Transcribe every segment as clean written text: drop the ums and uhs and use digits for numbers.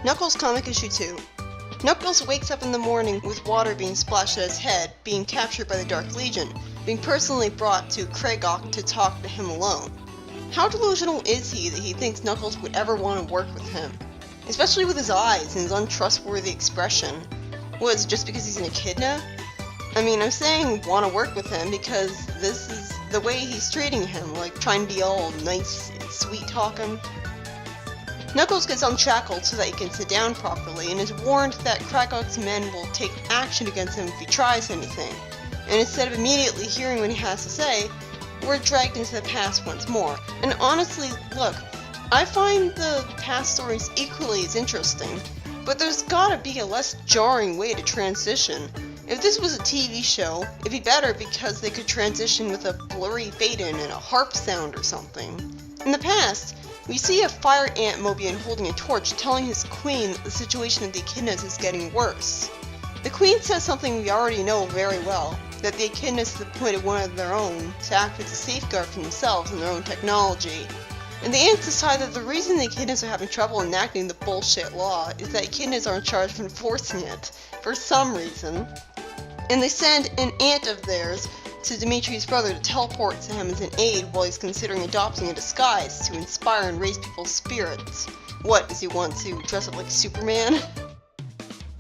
Knuckles Comic Issue 2. Knuckles wakes up in the morning with water being splashed at his head, being captured by the Dark Legion, being personally brought to Kragok to talk to him alone. How delusional is he that he thinks Knuckles would ever want to work with him? Especially with his eyes and his untrustworthy expression. What, is it just because he's an echidna? I mean, I'm saying want to work with him because this is the way he's treating him, like trying to be all nice and sweet-talking. Knuckles gets unshackled so that he can sit down properly and is warned that Kragok's men will take action against him if he tries anything. And instead of immediately hearing what he has to say, we're dragged into the past once more. And honestly, look, I find the past stories equally as interesting, but there's gotta be a less jarring way to transition. If this was a TV show, it'd be better because they could transition with a blurry fade-in and a harp sound or something. In the past, we see a fire ant Mobian holding a torch telling his queen that the situation of the echidnas is getting worse. The queen says something we already know very well, that the echidnas have appointed one of their own to act as a safeguard for themselves and their own technology. And the ants decide that the reason the echidnas are having trouble enacting the bullshit law is that echidnas are in charge of enforcing it, for some reason. And they send an ant of theirs to Dimitri's brother to teleport to him as an aid while he's considering adopting a disguise to inspire and raise people's spirits. What, does he want to dress up like Superman?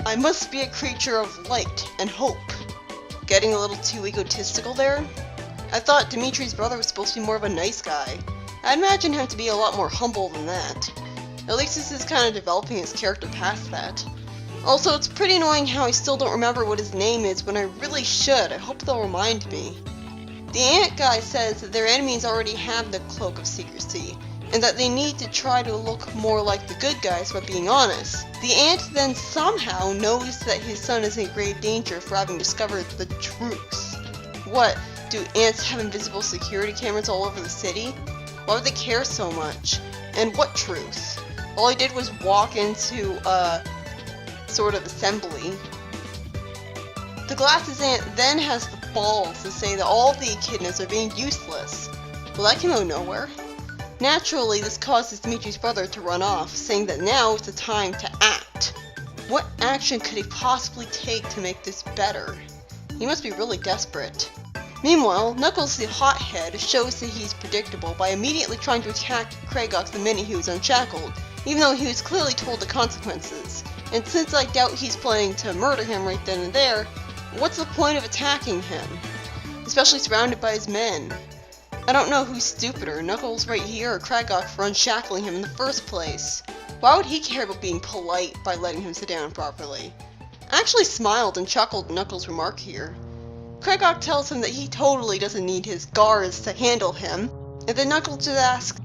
I must be a creature of light and hope. Getting a little too egotistical there? I thought Dimitri's brother was supposed to be more of a nice guy. I imagine him to be a lot more humble than that. At least this is kind of developing his character past that. Also, it's pretty annoying how I still don't remember what his name is when I really should. I hope they'll remind me. The ant guy says that their enemies already have the Cloak of Secrecy, and that they need to try to look more like the good guys by being honest. The ant then somehow knows that his son is in grave danger for having discovered the truth. What, do ants have invisible security cameras all over the city? Why would they care so much? And what truth? All he did was walk into a sort of assembly. The glasses ant then has the balls to say that all the echidnas are being useless. Well, that came out of nowhere. Naturally, this causes Dimitri's brother to run off, saying that now is the time to act. What action could he possibly take to make this better? He must be really desperate. Meanwhile, Knuckles the hothead shows that he's predictable by immediately trying to attack Kragok the minute he was unshackled, even though he was clearly told the consequences. And since I doubt he's planning to murder him right then and there, what's the point of attacking him? Especially surrounded by his men. I don't know who's stupider, Knuckles right here or Kragok for unshackling him in the first place. Why would he care about being polite by letting him sit down properly? I actually smiled and chuckled at Knuckles' remark here. Kragok tells him that he totally doesn't need his guards to handle him, and then Knuckles just asks,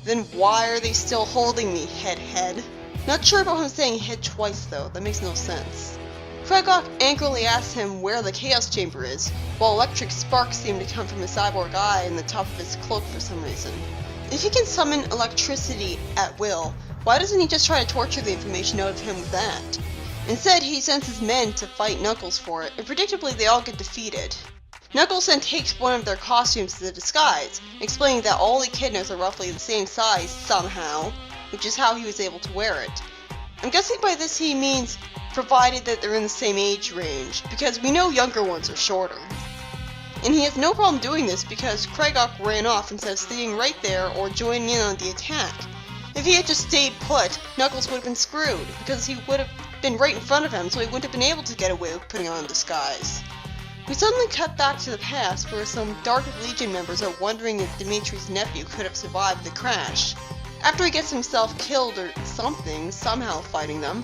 "Then why are they still holding me, head?" Not sure about him saying head twice though, that makes no sense. Kragok angrily asks him where the Chaos Chamber is, while electric sparks seem to come from his cyborg eye in the top of his cloak for some reason. If he can summon electricity at will, why doesn't he just try to torture the information out of him with that? Instead, he sends his men to fight Knuckles for it, and predictably they all get defeated. Knuckles then takes one of their costumes as a disguise, explaining that all echidnas are roughly the same size somehow, which is how he was able to wear it. I'm guessing by this he means provided that they're in the same age range, because we know younger ones are shorter. And he has no problem doing this because Kragok ran off instead of staying right there or joining in on the attack. If he had just stayed put, Knuckles would have been screwed, because he would have been right in front of him, so he wouldn't have been able to get away with putting on a disguise. We suddenly cut back to the past, where some Dark Legion members are wondering if Dimitri's nephew could have survived the crash. After he gets himself killed or something, somehow fighting them,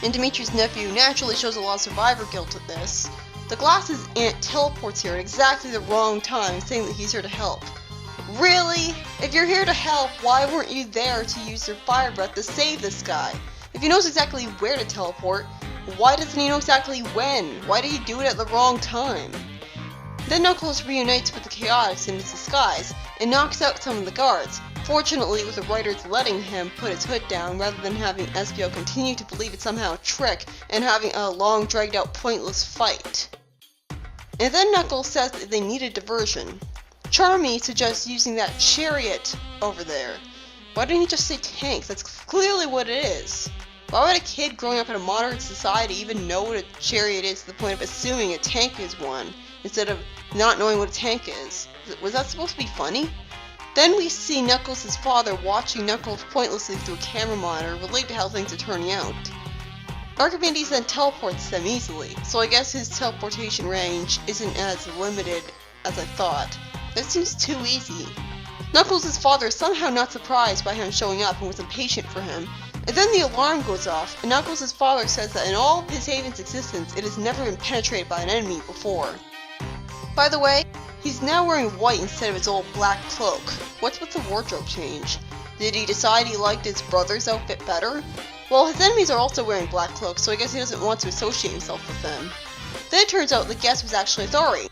and Dimitri's nephew naturally shows a lot of survivor guilt at this, the glasses ant teleports here at exactly the wrong time, saying that he's here to help. Really? If you're here to help, why weren't you there to use your fire breath to save this guy? If he knows exactly where to teleport, why doesn't he know exactly when? Why did he do it at the wrong time? Then Knuckles reunites with the Chaotix in his disguise, and knocks out some of the guards, fortunately with the writers letting him put his hood down rather than having Espio continue to believe it's somehow a trick and having a long dragged out pointless fight. And then Knuckles says that they need a diversion. Charmy suggests using that chariot over there. Why didn't he just say tanks? That's clearly what it is. Why would a kid growing up in a modern society even know what a chariot is to the point of assuming a tank is one, instead of not knowing what a tank is? Was that supposed to be funny? Then we see Knuckles' father watching Knuckles pointlessly through a camera monitor relate to how things are turning out. Archimedes then teleports them easily, so I guess his teleportation range isn't as limited as I thought. That seems too easy. Knuckles' father is somehow not surprised by him showing up and was impatient for him, and then the alarm goes off, and Knuckles' father says that in all of his haven's existence, it has never been penetrated by an enemy before. By the way, he's now wearing white instead of his old black cloak. What's with the wardrobe change? Did he decide he liked his brother's outfit better? Well, his enemies are also wearing black cloaks, so I guess he doesn't want to associate himself with them. Then it turns out the guest was actually Athori.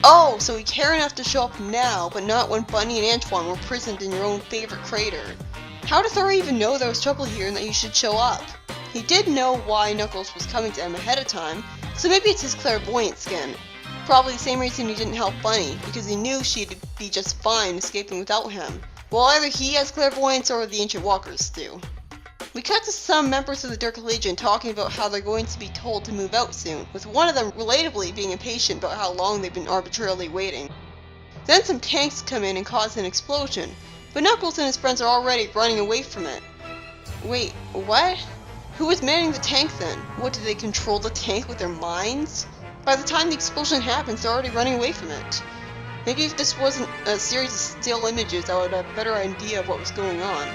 Oh, so he cared enough to show up now, but not when Bunny and Antoine were imprisoned in your own favorite crater. How did Athori even know there was trouble here and that he should show up? He did know why Knuckles was coming to him ahead of time, so maybe it's his clairvoyant skin. Probably the same reason he didn't help Bunny, because he knew she'd be just fine escaping without him. Well, either he has clairvoyance or the Ancient Walkers do. We cut to some members of the Dark Legion talking about how they're going to be told to move out soon, with one of them relatably being impatient about how long they've been arbitrarily waiting. Then some tanks come in and cause an explosion, but Knuckles and his friends are already running away from it. Wait, what? Who was manning the tank then? What, did they control the tank with their minds? By the time the explosion happens, they're already running away from it. Maybe if this wasn't a series of still images, I would have a better idea of what was going on.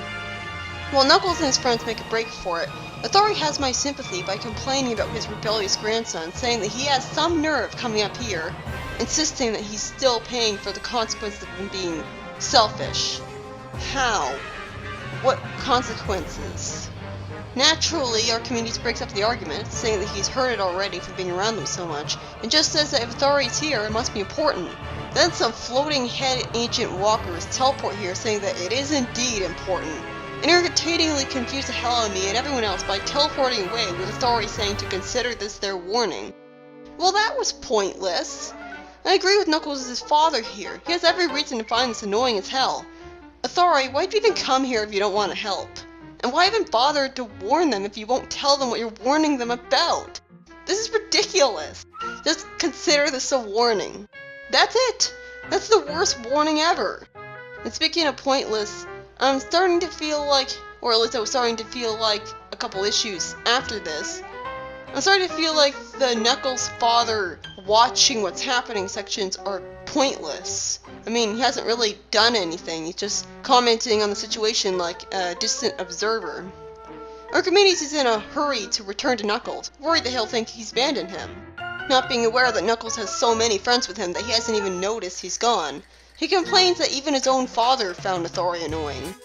While Knuckles and his friends make a break for it, Athori has my sympathy by complaining about his rebellious grandson, saying that he has some nerve coming up here, insisting that he's still paying for the consequences of him being selfish. How? What consequences? Naturally, Archimedes breaks up the argument, saying that he's heard it already from being around them so much, and just says that if Athori is here, it must be important. Then some floating head ancient walkers teleport here, saying that it is indeed important, and irritatingly confuse the hell out of me and everyone else by teleporting away with Athori saying to consider this their warning. Well, that was pointless. I agree with Knuckles' father here. He has every reason to find this annoying as hell. Athori, why'd you even come here if you don't want to help? And why even bother to warn them if you won't tell them what you're warning them about? This is ridiculous. Just consider this a warning. That's it. That's the worst warning ever. And speaking of pointless, I'm starting to feel like, or at least I was starting to feel like a couple issues after this, I'm starting to feel like the Knuckles father watching what's happening sections are pointless. I mean, he hasn't really done anything, he's just commenting on the situation like a distant observer. Archimedes is in a hurry to return to Knuckles, worried that he'll think he's abandoned him, not being aware that Knuckles has so many friends with him that he hasn't even noticed he's gone. He complains that even his own father found Athori annoying.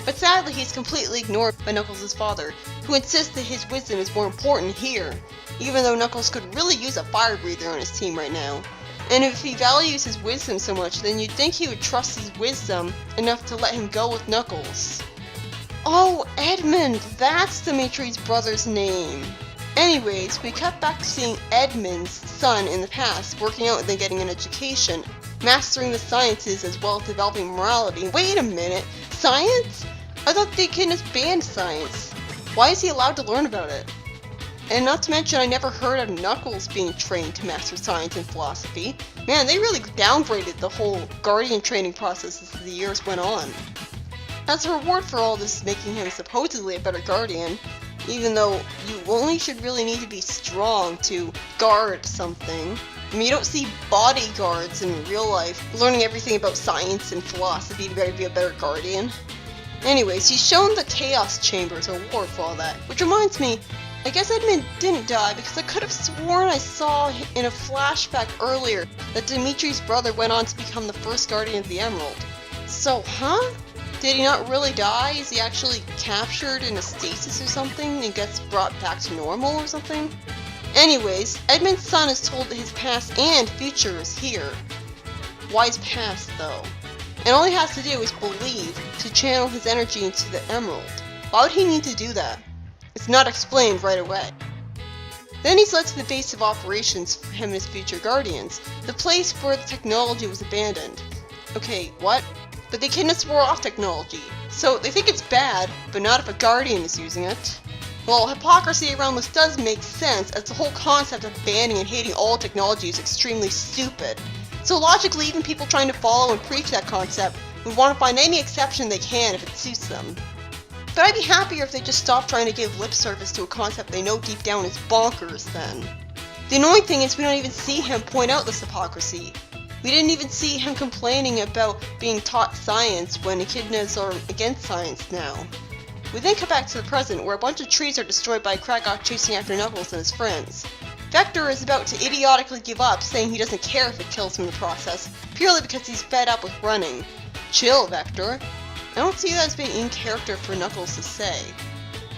But sadly, he's completely ignored by Knuckles' father, who insists that his wisdom is more important here, even though Knuckles could really use a fire breather on his team right now. And if he values his wisdom so much, then you'd think he would trust his wisdom enough to let him go with Knuckles. Oh, Edmund! That's Dimitri's brother's name! Anyways, we cut back to seeing Edmund's son in the past, working out and then getting an education, mastering the sciences as well as developing morality. Wait a minute, science? I thought the kid has banned science. Why is he allowed to learn about it? And not to mention, I never heard of Knuckles being trained to master science and philosophy. Man, they really downgraded the whole Guardian training process as the years went on. As a reward for all this making him supposedly a better Guardian, even though you only should really need to be strong to guard something. I mean, you don't see bodyguards in real life learning everything about science and philosophy to be a better Guardian. Anyways, he's shown the Chaos Chamber as a reward for all that, which reminds me, I guess Edmund didn't die because I could have sworn I saw in a flashback earlier that Dimitri's brother went on to become the first Guardian of the Emerald. So, huh? Did he not really die? Is he actually captured in a stasis or something and gets brought back to normal or something? Anyways, Edmund's son is told that his past and future is here. Why his past, though? And all he has to do is believe to channel his energy into the Emerald. Why would he need to do that? It's not explained right away. Then he's led to the base of operations for him and his future Guardians, the place where the technology was abandoned. Okay, what? But the kidnappers swore off technology, so they think it's bad, but not if a Guardian is using it. Well, hypocrisy around this does make sense, as the whole concept of banning and hating all technology is extremely stupid. So logically, even people trying to follow and preach that concept would want to find any exception they can if it suits them. But I'd be happier if they just stopped trying to give lip service to a concept they know deep down is bonkers then. The annoying thing is we don't even see him point out this hypocrisy. We didn't even see him complaining about being taught science when echidnas are against science now. We then cut back to the present, where a bunch of trees are destroyed by Kragok chasing after Knuckles and his friends. Vector is about to idiotically give up, saying he doesn't care if it kills him in the process, purely because he's fed up with running. Chill, Vector. I don't see that as being in character for Knuckles to say.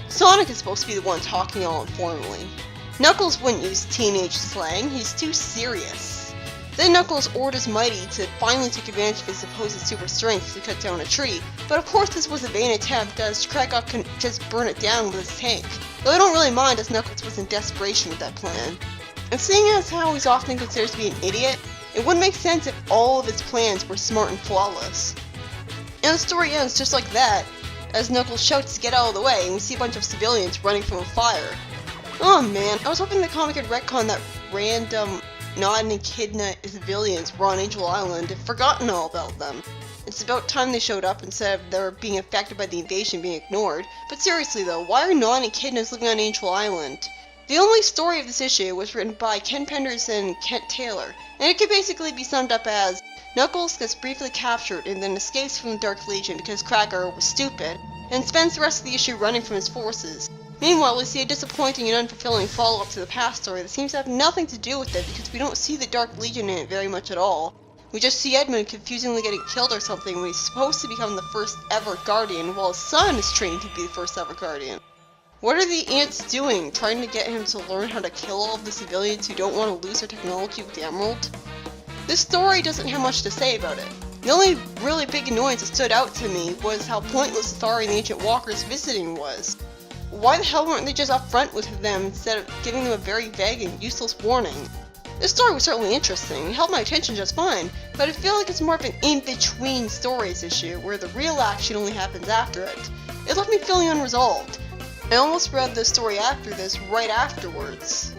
Sonic is supposed to be the one talking all informally. Knuckles wouldn't use teenage slang, he's too serious. Then Knuckles orders Mighty to finally take advantage of his supposed super strength to cut down a tree, but of course this was a vain attempt, as Kragok can just burn it down with his tank. Though I don't really mind, as Knuckles was in desperation with that plan. And seeing as how he's often considered to be an idiot, it wouldn't make sense if all of his plans were smart and flawless. And the story ends just like that, as Knuckles shouts to get out of the way, and we see a bunch of civilians running from a fire. Oh man, I was hoping the comic had retconned that random non-echidna civilians were on Angel Island and forgotten all about them. It's about time they showed up instead of their being affected by the invasion being ignored. But seriously though, why are non-echidnas living on Angel Island? The only story of this issue was written by Ken Penders and Kent Taylor, and it could basically be summed up as Knuckles gets briefly captured and then escapes from the Dark Legion because Kragok was stupid, and spends the rest of the issue running from his forces. Meanwhile, we see a disappointing and unfulfilling follow-up to the past story that seems to have nothing to do with it because we don't see the Dark Legion in it very much at all. We just see Edmund confusingly getting killed or something when he's supposed to become the first ever Guardian, while his son is trained to be the first ever Guardian. What are the ants doing, trying to get him to learn how to kill all of the civilians who don't want to lose their technology with the Emerald? This story doesn't have much to say about it. The only really big annoyance that stood out to me was how pointless Athari and the Ancient Walkers visiting was. Why the hell weren't they just upfront with them instead of giving them a very vague and useless warning? This story was certainly interesting, it held my attention just fine, but I feel like it's more of an in-between stories issue, where the real action only happens after it. It left me feeling unresolved. I almost read the story after this right afterwards.